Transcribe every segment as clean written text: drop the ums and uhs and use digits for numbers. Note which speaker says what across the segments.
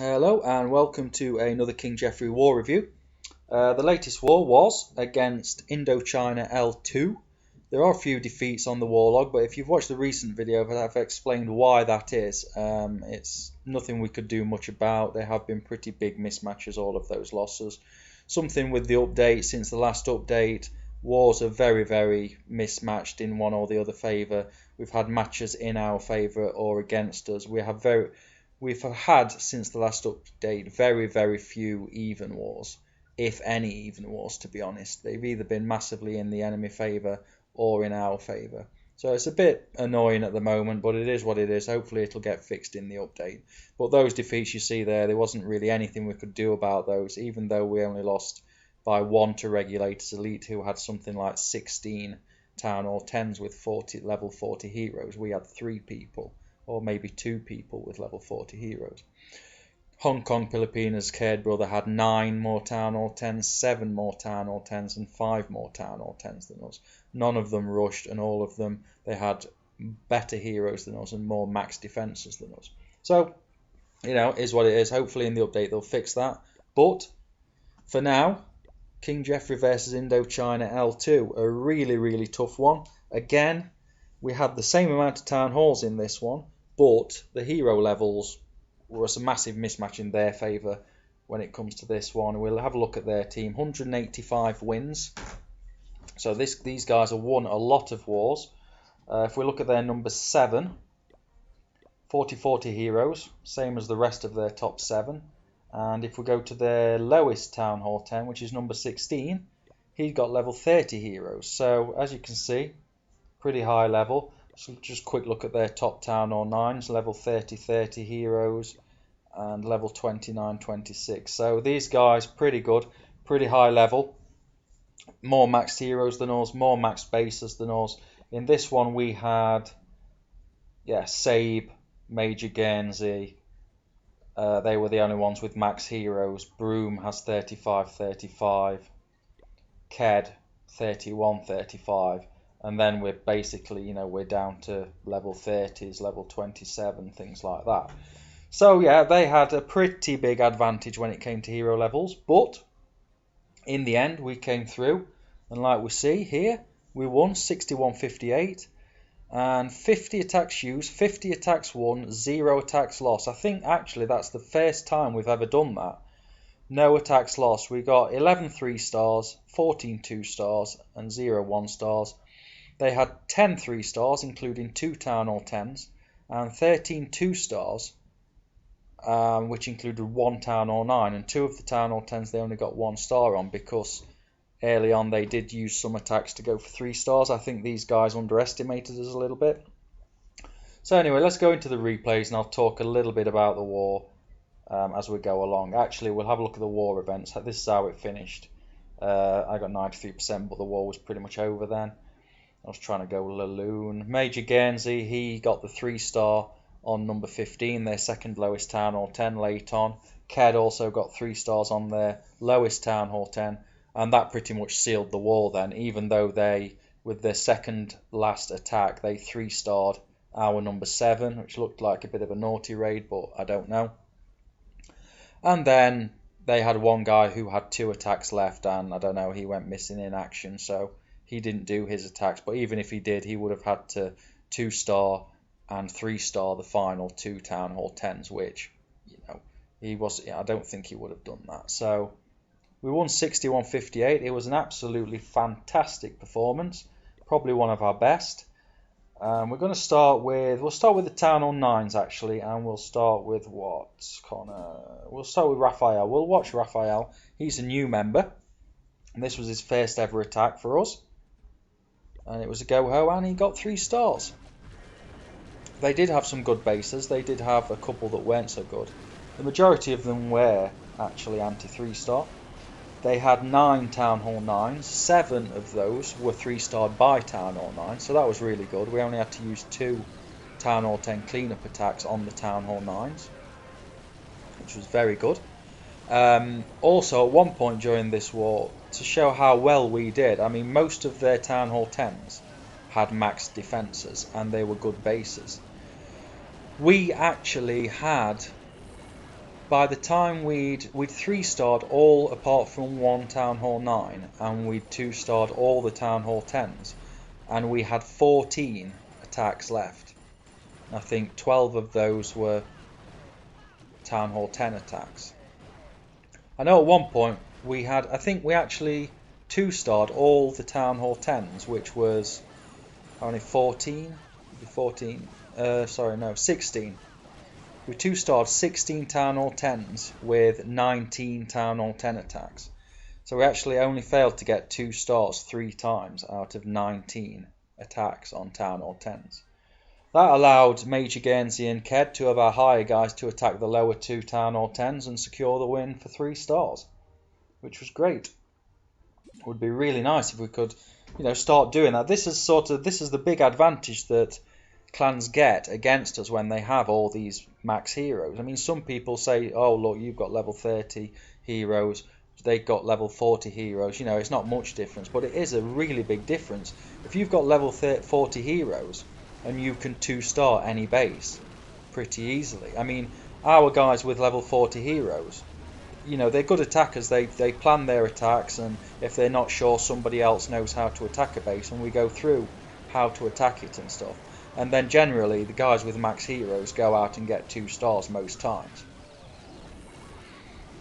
Speaker 1: Hello and welcome to another King Geoffrey War review. The latest war was against IndoChina L2. There are a few defeats on the war log, but if you've watched the recent video, I've explained why that is. It's nothing we could do much about. There have been pretty big mismatches, all of those losses. Something with the update, since the last update, wars are very mismatched in one or the other favour. We've had matches in our favour or against us. We've had, since the last update, very few even wars, if any even wars, to be honest. They've either been massively in the enemy favour or in our favour. So it's a bit annoying at the moment, but it is what it is. Hopefully it'll get fixed in the update. But those defeats you see there wasn't really anything we could do about those, even though we only lost by 1 to Regulators Elite, who had something like 16 Town Hall 10s with level 40 heroes. We had 3 people, or maybe 2 people with level 40 heroes. Hong Kong Filipinas Cared Brother had 9 more Town Hall 10s, 7 more Town Hall 10s, and 5 more Town Hall 10s than us. None of them rushed, and all of them, they had better heroes than us and more max defences than us. So, is what it is. Hopefully in the update they'll fix that. But, for now, King Geoffrey versus IndoChina L2, a really tough one. Again, we had the same amount of Town Halls in this one, but the hero levels was a massive mismatch in their favour when it comes to this one. We'll have a look at their team. 185 wins. So these guys have won a lot of wars. If we look at their number 7, 40 heroes, same as the rest of their top 7. And if we go to their lowest Town Hall 10, which is number 16, he's got level 30 heroes. So as you can see, pretty high level. So just quick look at their top Town Hall 9s, level 30 heroes, and level 29-26. So these guys, pretty good, pretty high level. More maxed heroes than us, more maxed bases than us. In this one we had, Sabe, Major Guernsey. They were the only ones with max heroes. Broom has 35. Ked, 31-35. And then we're basically, we're down to level 30s, level 27, things like that. So yeah, they had a pretty big advantage when it came to hero levels, but in the end we came through, and like we see here, we won 61-58, and 50 attacks used, 50 attacks won, 0 attacks lost. I think actually that's the first time we've ever done that. No attacks lost. We got 11 3-stars, 14 2-stars, and 0 1-stars. They had 10 3-stars, including 2 Town Hall 10s, and 13 2-stars, which included 1 Town Hall 9, and 2 of the Town Hall 10s they only got 1 star on, because early on they did use some attacks to go for 3 stars. I think these guys underestimated us a little bit. So anyway, let's go into the replays, and I'll talk a little bit about the war as we go along. Actually, we'll have a look at the war events. This is how it finished. I got 93%, but the war was pretty much over then. I was trying to go Laloon. Major Guernsey, he got the 3-star on number 15, their second lowest Town Hall 10 late on. Ked also got 3 stars on their lowest Town Hall 10, and that pretty much sealed the war then, even though they, with their second last attack, they 3-starred our number 7, which looked like a bit of a naughty raid, but I don't know. And then they had one guy who had 2 attacks left, and I don't know, he went missing in action, so he didn't do his attacks. But even if he did, he would have had to 2-star and 3-star the final 2 Town Hall 10s, which, I don't think he would have done that. So we won 61-58. It was an absolutely fantastic performance, probably one of our best. We're going to start with, we'll start with the Town Hall 9s actually, and we'll start with we'll start with Raphael. We'll watch Raphael. He's a new member, and this was his first ever attack for us. And it was a go-ho, and he got 3 stars. They did have some good bases. They did have a couple that weren't so good. The majority of them were actually anti-3-star. They had 9 Town Hall 9s. 7 of those were 3-starred by Town Hall 9, so that was really good. We only had to use 2 Town Hall 10 cleanup attacks on the Town Hall 9s, which was very good. Also, at one point during this war, to show how well we did, I mean, most of their Town Hall 10s had max defences, and they were good bases. We actually had by the time we'd 3-starred all apart from one Town Hall 9, and we'd 2-starred all the Town Hall 10s, and we had 14 attacks left. I think 12 of those were Town Hall 10 attacks. I know at one point I think we actually 2-starred all the Town Hall 10s, which was only 14? 14? Sorry, no, 16. We 2-starred 16 Town Hall 10s with 19 Town Hall 10 attacks. So we actually only failed to get 2 stars 3 times out of 19 attacks on Town Hall 10s. That allowed Major Guernsey and Ked, 2 of our higher guys, to attack the lower 2 Town Hall 10s and secure the win for 3 stars, which was great. It would be really nice if we could, start doing that. This is the big advantage that clans get against us when they have all these max heroes. I mean, some people say, oh look, you've got level 30 heroes, they've got level 40 heroes. It's not much difference, but it is a really big difference. If you've got level 40 heroes and you can 2-star any base pretty easily. I mean, our guys with level 40 heroes, they're good attackers. They plan their attacks, and if they're not sure, somebody else knows how to attack a base, and we go through how to attack it and stuff. And then generally the guys with max heroes go out and get 2 stars most times.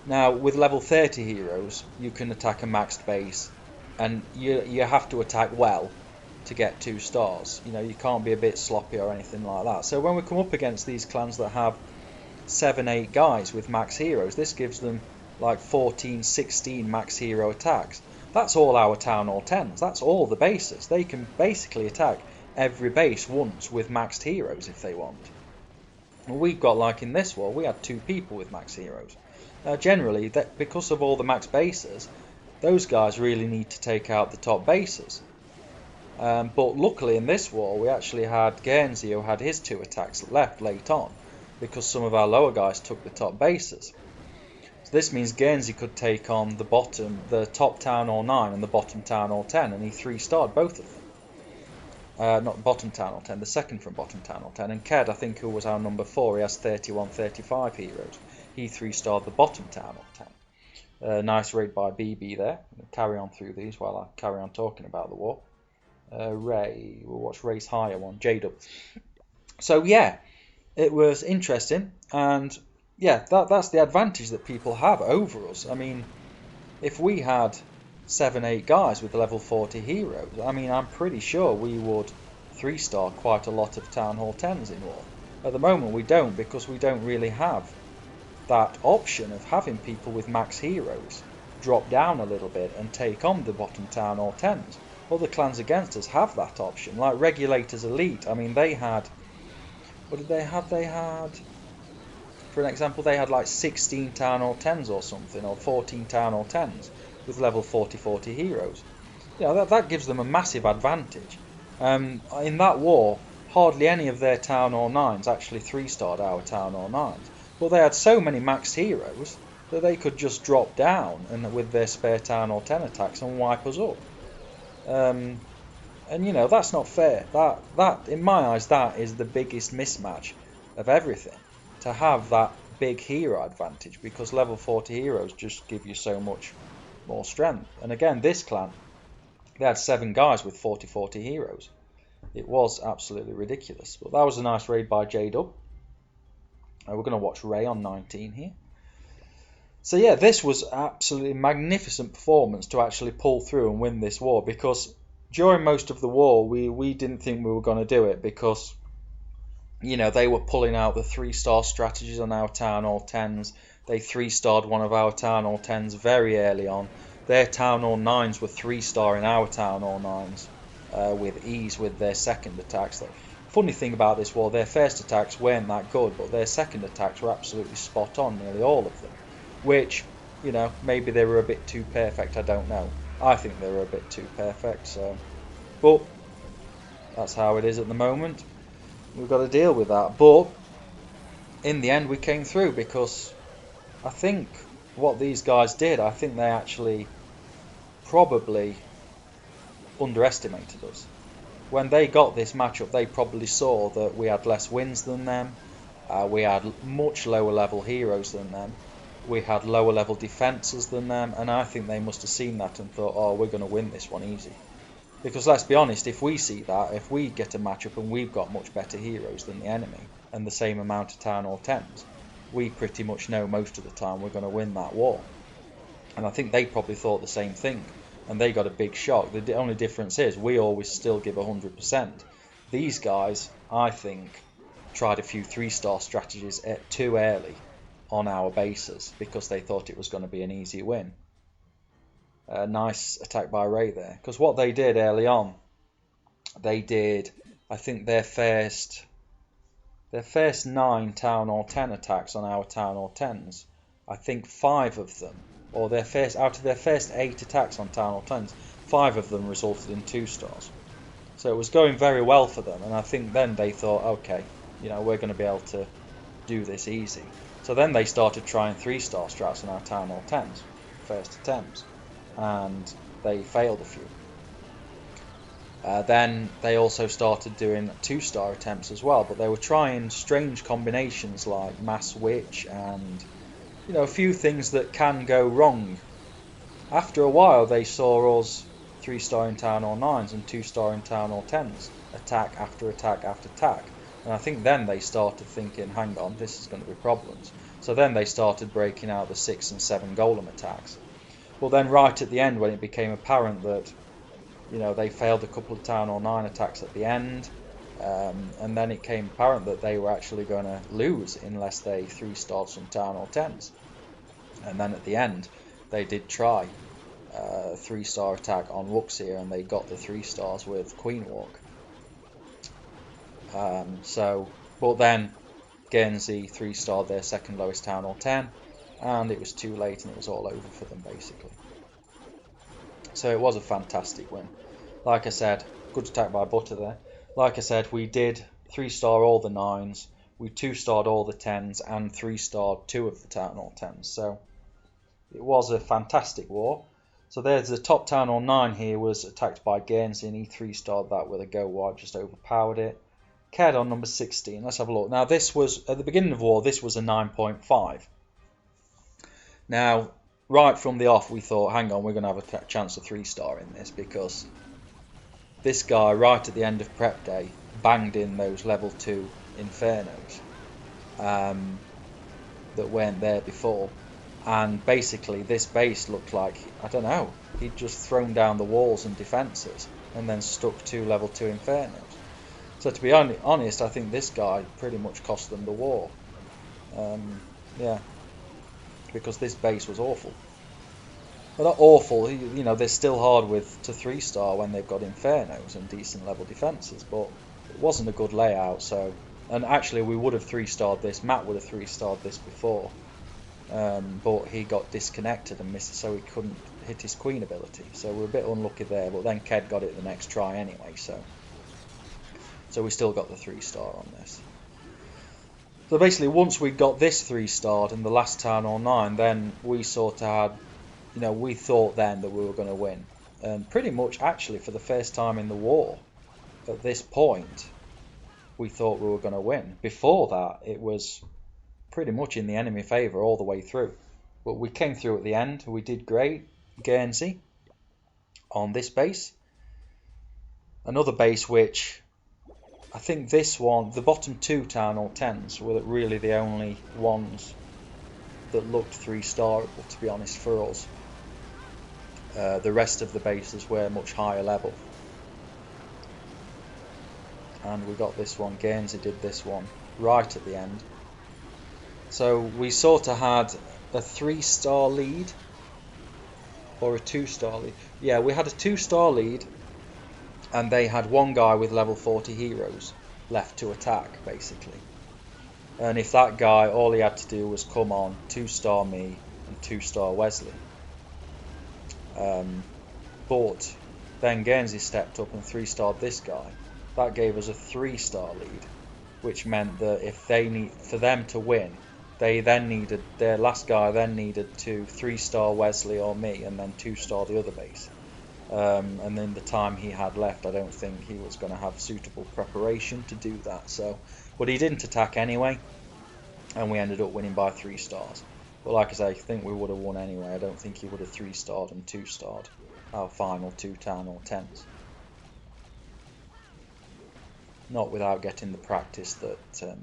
Speaker 1: Now with level 30 heroes you can attack a maxed base, and you have to attack well to get 2 stars. You can't be a bit sloppy or anything like that. So when we come up against these clans that have 7-8 guys with max heroes, this gives them like 14-16 max hero attacks. That's all our Town Hall 10s. That's all the bases. They can basically attack every base once with maxed heroes if they want. And we've got, like in this war, we had 2 people with max heroes. Now generally, because of all the max bases, those guys really need to take out the top bases. But luckily in this war we actually had Guernsey, who had his 2 attacks left late on, because some of our lower guys took the top bases. So this means Guernsey could take on the top Town Hall 9 and the bottom Town Hall 10, and he 3-starred both of them. Not bottom Town Hall 10, the second from bottom Town Hall 10. And Ked, I think, who was our number 4, he has 31-35 heroes. He 3-starred the bottom Town Hall 10. Nice raid by BB there. We'll carry on through these while I carry on talking about the war. Ray, we'll watch Ray's higher one, J-Dub. So yeah, it was interesting, and yeah, that's the advantage that people have over us. I mean, if we had 7-8 guys with level 40 heroes, I mean, I'm pretty sure we would 3-star quite a lot of Town Hall 10s in war. At the moment we don't, because we don't really have that option of having people with max heroes drop down a little bit and take on the bottom Town Hall 10s. Other clans against us have that option, like Regulators Elite. I mean, they had, what did they have? They had, for an example, they had like 16 Town Hall 10s or something, or 14 Town Hall 10s with level 40 heroes. That gives them a massive advantage. In that war, hardly any of their Town Hall 9s actually 3-starred our Town Hall 9s. But they had so many maxed heroes that they could just drop down and with their spare Town Hall 10 attacks and wipe us up. And that's not fair. That in my eyes, that is the biggest mismatch of everything. To have that big hero advantage, because level 40 heroes just give you so much more strength. And again, this clan, they had 7 guys with 40 heroes. It was absolutely ridiculous. But that was a nice raid by J-Dub. We're going to watch Ray on 19 here. So yeah, this was absolutely magnificent performance to actually pull through and win this war, because during most of the war we didn't think we were going to do it, because they were pulling out the 3-star strategies on our Town Hall 10s. They 3-starred one of our Town Hall 10s very early on. Their Town Hall 9s were 3-starring our Town Hall 9s with ease with their second attacks. Funny thing about this war, their first attacks weren't that good, but their second attacks were absolutely spot on, nearly all of them. Which, maybe they were a bit too perfect, I don't know. I think they were a bit too perfect, so. But that's how it is at the moment. We've got to deal with that. But in the end we came through, because I think what these guys did, I think they actually probably underestimated us. When they got this matchup, they probably saw that we had less wins than them, We had much lower level heroes than them. We had lower level defences than them, and I think they must have seen that and thought, oh, we're going to win this one easy. Because let's be honest, if we see that, if we get a matchup and we've got much better heroes than the enemy and the same amount of Town Hall 10s, we pretty much know most of the time we're going to win that war. And I think they probably thought the same thing, and they got a big shock. The only difference is we always still give 100%. These guys, I think, tried a few 3-star strategies too early on our bases because they thought it was going to be an easy win. Nice attack by Ray there, because what they did early on, they did, I think their first 9 Town Hall 10 attacks on our Town Hall 10s, I think 5 of them, or out of their first 8 attacks on Town Hall 10s, 5 of them resulted in 2 stars. So it was going very well for them, and I think then they thought, okay, we're going to be able to do this easy. So then they started trying 3-star strats on our Town Hall 10s, first attempts, and they failed a few. Then they also started doing 2-star attempts as well, but they were trying strange combinations like Mass Witch and a few things that can go wrong. After a while they saw us 3-star in Town Hall 9s and 2-star in Town Hall 10s, attack after attack after attack. And I think then they started thinking, hang on, this is going to be problems. So then they started breaking out the 6 and 7 golem attacks. Well then right at the end, when it became apparent that they failed a couple of Town Hall 9 attacks at the end, and then it came apparent that they were actually going to lose unless they 3-starred some Town Hall 10s. And then at the end they did try a 3-star attack on Luxia, and they got the 3 stars with Queen Walk. But then Guernsey 3-starred their second lowest Town Hall 10, and it was too late and it was all over for them basically. So it was a fantastic win. Like I said, good attack by Butter there. Like I said, we did 3-star all the 9s, we 2-starred all the 10s, and 3-starred 2 of the Town Hall 10s. So it was a fantastic war. So there's the top Town Hall 9 here was attacked by Guernsey, and he 3-starred that with a go wide, just overpowered it. Cared on number 16. Let's have a look. Now this was, at the beginning of the war, this was a 9.5. Now, right from the off, we thought, hang on, we're going to have a chance of 3-star in this, because this guy, right at the end of prep day, banged in those level 2 Infernos that weren't there before. And basically, this base looked like, I don't know, he'd just thrown down the walls and defences and then stuck 2 level 2 Infernos. So to be honest, I think this guy pretty much cost them the war. Yeah, because this base was awful. Well, not awful, they're still hard to 3-star when they've got Infernos and decent level defences, but it wasn't a good layout. So, and actually we would have 3-starred this, Matt would have 3-starred this before, but he got disconnected and missed, so he couldn't hit his Queen ability. So we're a bit unlucky there, but then Ked got it the next try anyway, so we still got the 3-star on this. So basically, once we got this 3-starred and the last Town Hall 9, then we sort of had, we thought then that we were going to win. And pretty much, actually, for the first time in the war, at this point, we thought we were going to win. Before that, it was pretty much in the enemy favour all the way through. But we came through at the end. We did great. Guernsey on this base. Another base which, I think this one, the bottom 2 Town Hall 10s were really the only ones that looked 3-starable, to be honest, for us. The rest of the bases were much higher level. And we got this one, Guernsey did this one right at the end. So we sort of had a 3-star lead, or a 2-star lead. Yeah, we had a 2-star lead, and they had one guy with level 40 heroes left to attack, basically. And if that guy, all he had to do was come on, 2-star me and 2-star Wesley. But then Guernsey stepped up and 3-starred this guy. That gave us a 3-star lead, which meant that for them to win, their last guy then needed to 3-star Wesley or me and then 2-star the other base. And in the time he had left, I don't think he was going to have suitable preparation to do that. But he didn't attack anyway. and we ended up winning by 3 stars. But like I say, I think we would have won anyway. I don't think he would have 3-starred and 2-starred our final 2 town hall 10s. Not without getting the practice that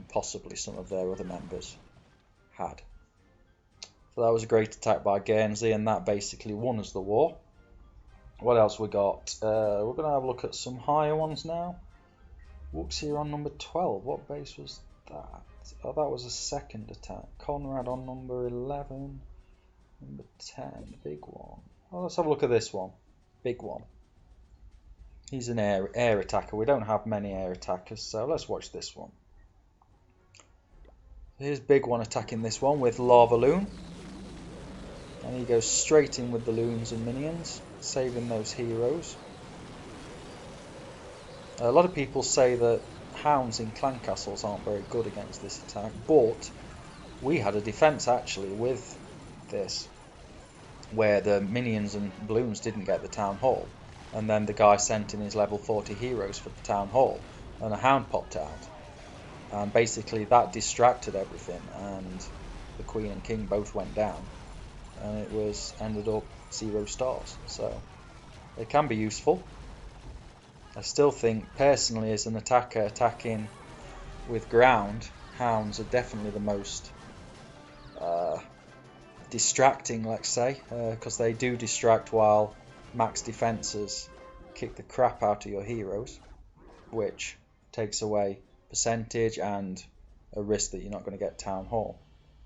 Speaker 1: possibly some of their other members had. So that was a great attack by Guernsey, and that basically won us the war. What else we got? We're going to have a look at some higher ones now. Wuxia on number 12. What base was that? Oh, that was a second attack. Conrad on number 11. Number 10. Big one. Oh, let's have a look at this one. Big one. He's an air attacker. We don't have many air attackers, so let's watch this one. Here's Big One attacking this one with Lava Loon. And he goes straight in with the loons and minions, saving those heroes. A lot of people say that hounds in clan castles aren't very good against this attack, but we had a defense actually with this, where the minions and balloons didn't get the town hall, and then the guy sent in his level 40 heroes for the town hall, and a hound popped out, and basically that distracted everything, and the queen and king both went down, and it was ended up 0 stars. So they can be useful. I still think personally, as an attacker attacking with ground, hounds are definitely the most distracting, let's say, because they do distract while max defenses kick the crap out of your heroes, which takes away percentage and a risk that you're not going to get town hall.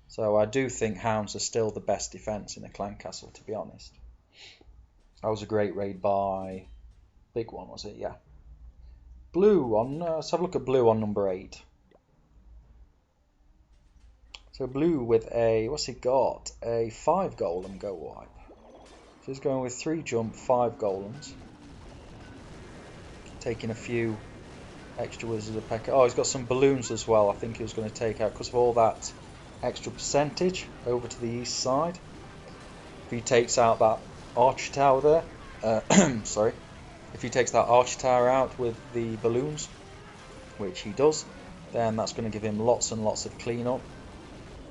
Speaker 1: So I do think hounds are still the best defense in a clan castle, to be honest. That was a great raid by Big One, was it? Yeah. Blue on, let's have a look at Blue on number 8. So Blue with a, what's he got? A 5 golem go wipe. So he's going with 3 jump, 5 golems. Taking a few extra wizards of Pekka. Oh, he's got some balloons as well. I think he was going to take out, because of all that extra percentage, over to the east side. If he takes out that archer tower there, sorry. If he takes that archer tower out with the balloons, which he does, then that's going to give him lots and lots of cleanup.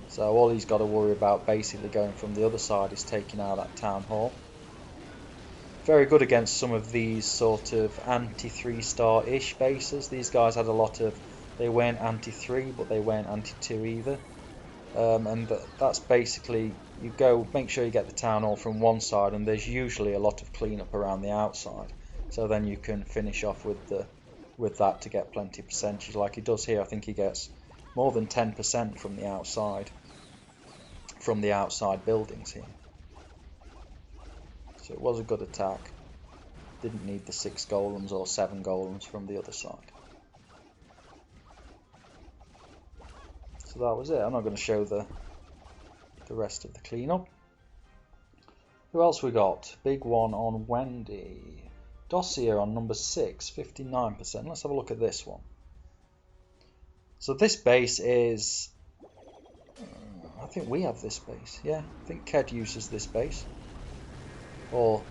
Speaker 1: So all he's got to worry about basically going from the other side is taking out that town hall. Very good against some of these sort of anti-3-star-ish bases. These guys had a lot of, they weren't anti-3, but they weren't anti-2 either. And that's basically, you go, make sure you get the town hall from one side, and there's usually a lot of cleanup around the outside. So then you can finish off with that to get plenty of percentage, like he does here. I think he gets more than 10% from the outside buildings here. So it was a good attack. Didn't need the 6 golems or 7 golems from the other side. So that was it. I'm not going to show the rest of the cleanup. Who else we got? Big One on Wendy. Dossier on number 6, 59%. Let's have a look at this one. So this base is, I think we have this base. Yeah, I think Ked uses this base. Or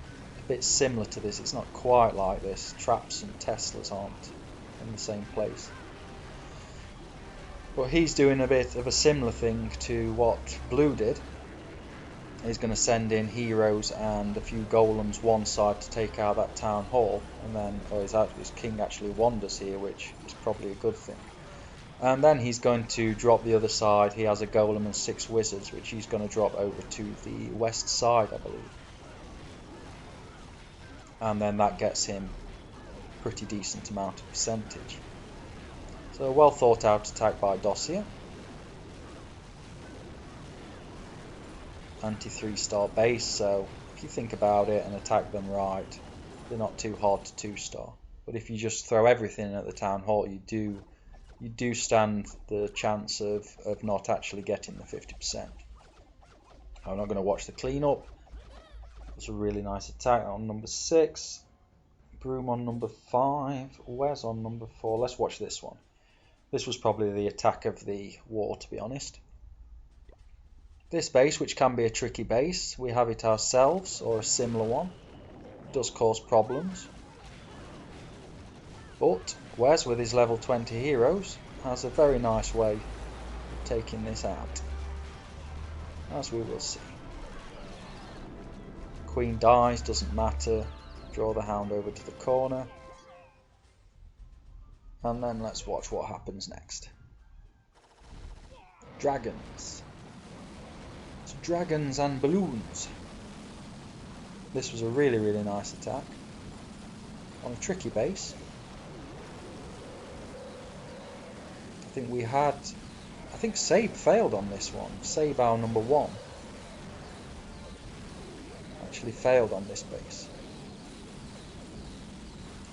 Speaker 1: a bit similar to this. It's not quite like this. Traps and Teslas aren't in the same place. But he's doing a bit of a similar thing to what Blue did. He's going to send in heroes and a few golems one side to take out that town hall, and then his king actually wanders here, which is probably a good thing. And then he's going to drop the other side. He has a golem and 6 wizards, which he's going to drop over to the west side, I believe. And then that gets him a pretty decent amount of percentage. So a well thought out attack by Dossier. Anti-3-star base, so if you think about it and attack them right, they're not too hard to 2-star. But if you just throw everything at the town hall, you do stand the chance of not actually getting the 50%. I'm not going to watch the cleanup. It's a really nice attack on number 6. Broom on number 5. Wes on number 4. Let's watch this one. This was probably the attack of the war, to be honest. This base, which can be a tricky base, we have it ourselves, or a similar one. It does cause problems. But Wes, with his level 20 heroes, has a very nice way taking this out, as we will see. Queen dies, doesn't matter. Draw the hound over to the corner. And then let's watch what happens next. Dragons. It's dragons and balloons. This was a really, really nice attack. On a tricky base. I think Sabe failed on this one. Sabe, our number 1, actually failed on this base.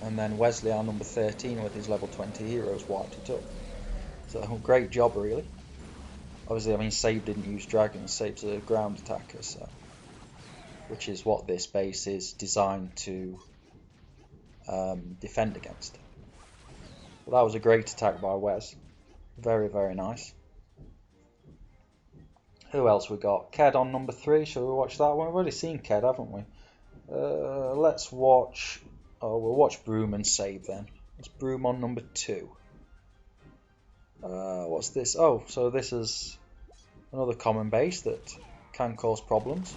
Speaker 1: And then Wesley, our number 13, with his level 20 heroes, wiped it up. So great job, really. Obviously, I mean, Sabe didn't use dragons. Sabe's a ground attacker, so which is what this base is designed to defend against. But that was a great attack by Wes. Very, very nice. Who else we got? Ked on number 3. Shall we watch that one? We've already seen Ked, haven't we? Let's watch... Oh, we'll watch Broom and Sabe then. It's Broom on number 2. What's this? Oh, so this is another common base that can cause problems.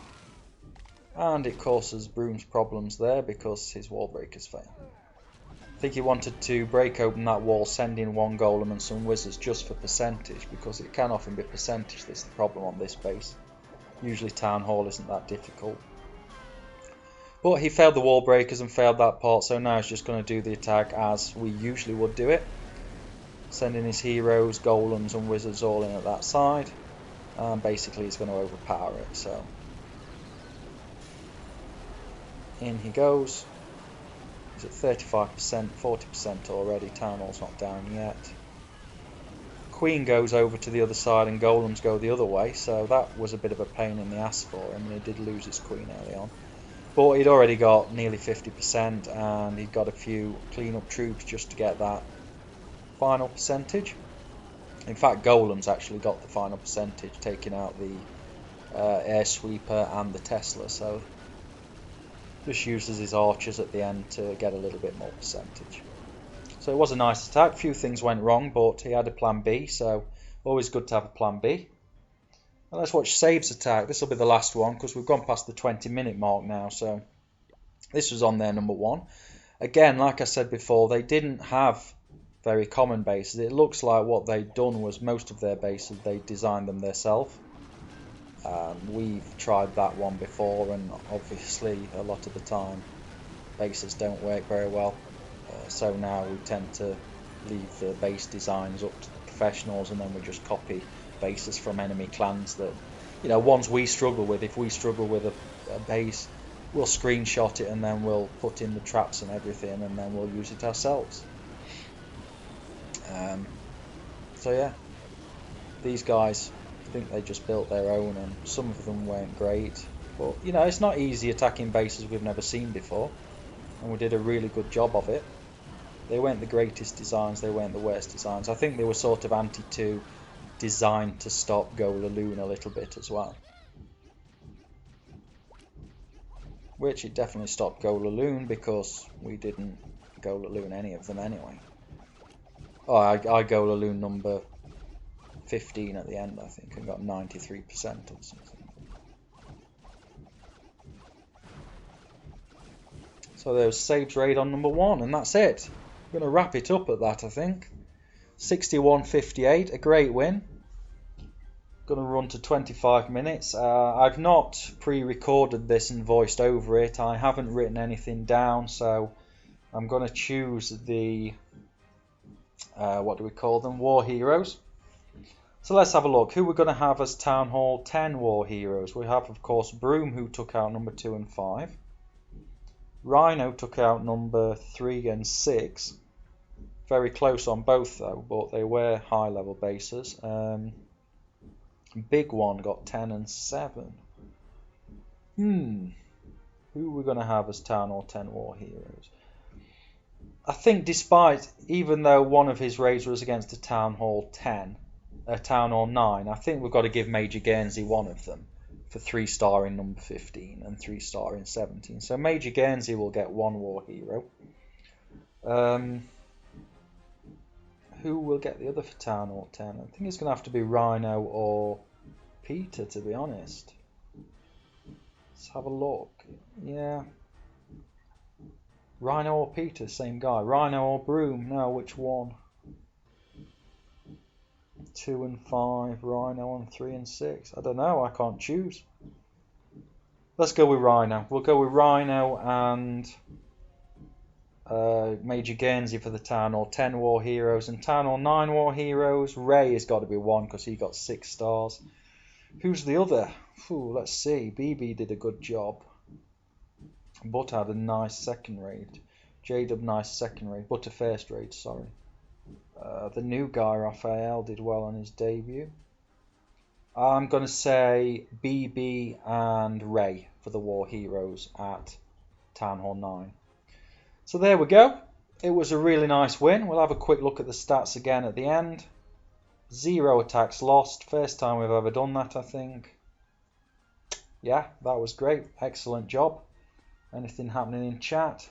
Speaker 1: And it causes Broom's problems there because his wall breakers fail. I think he wanted to break open that wall, send in 1 golem and some wizards just for percentage, because it can often be percentage that's the problem on this base. Usually Town Hall isn't that difficult. But he failed the wall breakers and failed that part, so now he's just going to do the attack as we usually would do it. Sending his heroes, golems and wizards all in at that side. And basically he's going to overpower it, so... In he goes. He's at 35%, 40% already. Town Hall's not down yet. Queen goes over to the other side and golems go the other way, so that was a bit of a pain in the ass for him, and he did lose his queen early on. But he'd already got nearly 50% and he'd got a few clean-up troops just to get that final percentage. In fact, golems actually got the final percentage, taking out the air sweeper and the Tesla, so just uses his archers at the end to get a little bit more percentage. So it was a nice attack. A few things went wrong, but he had a plan B, so always good to have a plan B. Now let's watch Sabe's attack. This will be the last one because we've gone past the 20-minute mark now, so this was on their number 1. Again, like I said before, they didn't have very common bases. It looks like what they'd done was most of their bases, they designed them themselves. We've tried that one before, and obviously a lot of the time bases don't work very well. So now we tend to leave the base designs up to the professionals, and then we just copy bases from enemy clans that, you know, ones we struggle with. If we struggle with a base, we'll screenshot it and then we'll put in the traps and everything, and then we'll use it ourselves. So yeah, these guys, I think they just built their own, and some of them weren't great, but you know, it's not easy attacking bases we've never seen before, and we did a really good job of it. They weren't the greatest designs, they weren't the worst designs. I think they were sort of anti-2, designed to stop Golaloon a little bit as well, which it definitely stopped Golaloon because we didn't Golaloon any of them anyway. Oh, I Golaloon number 15 at the end, I think, and got 93% or something. So there's Sabe's raid on number 1, and that's it. I'm going to wrap it up at that, I think. 61-58, a great win. Going to run to 25 minutes. I've not pre-recorded this and voiced over it. I haven't written anything down, so I'm going to choose the, what do we call them, war heroes. So let's have a look. Who we're going to have as Town Hall 10 war heroes. We have, of course, Broom, who took out number 2 and 5. Rhino took out number 3 and 6. Very close on both, though, but they were high-level bases. Big One got 10 and 7. Who are we going to have as Town Hall 10 war heroes? I think even though one of his raids was against a Town Hall 10, a Town Hall 9, I think we've got to give Major Guernsey one of them for 3-star in number 15 and 3-star in 17. So Major Guernsey will get 1 war hero. who will get the other for Town Hall 10? I think it's going to have to be Rhino or Peter, to be honest. Let's have a look. Yeah. Rhino or Peter, same guy. Rhino or Broom? No, which one? 2 and 5, Rhino on 3 and 6. I don't know, I can't choose. Let's go with Rhino. We'll go with Rhino and Major Guernsey for the Town Hall 10 War Heroes, and Town Hall 9 War Heroes. Ray has got to be 1 because he got 6 stars. Who's the other? Ooh, let's see. BB did a good job, but had a nice second raid. J-Dub nice second raid, but a first raid, sorry. The new guy, Raphael, did well on his debut. I'm going to say BB and Ray for the War Heroes at Town Hall 9. So there we go. It was a really nice win. We'll have a quick look at the stats again at the end. 0 attacks lost. First time we've ever done that, I think. Yeah, that was great. Excellent job. Anything happening in chat?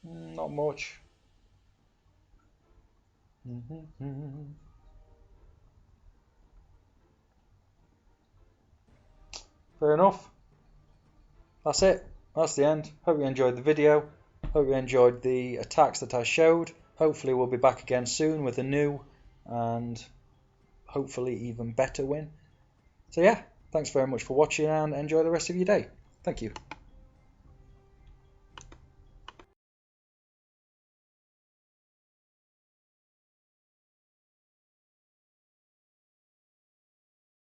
Speaker 1: Not much. Fair enough. That's it. That's the end. Hope you enjoyed the video. Hope you enjoyed the attacks that I showed. Hopefully we'll be back again soon with a new and hopefully even better win. So yeah, thanks very much for watching and enjoy the rest of your day. Thank you.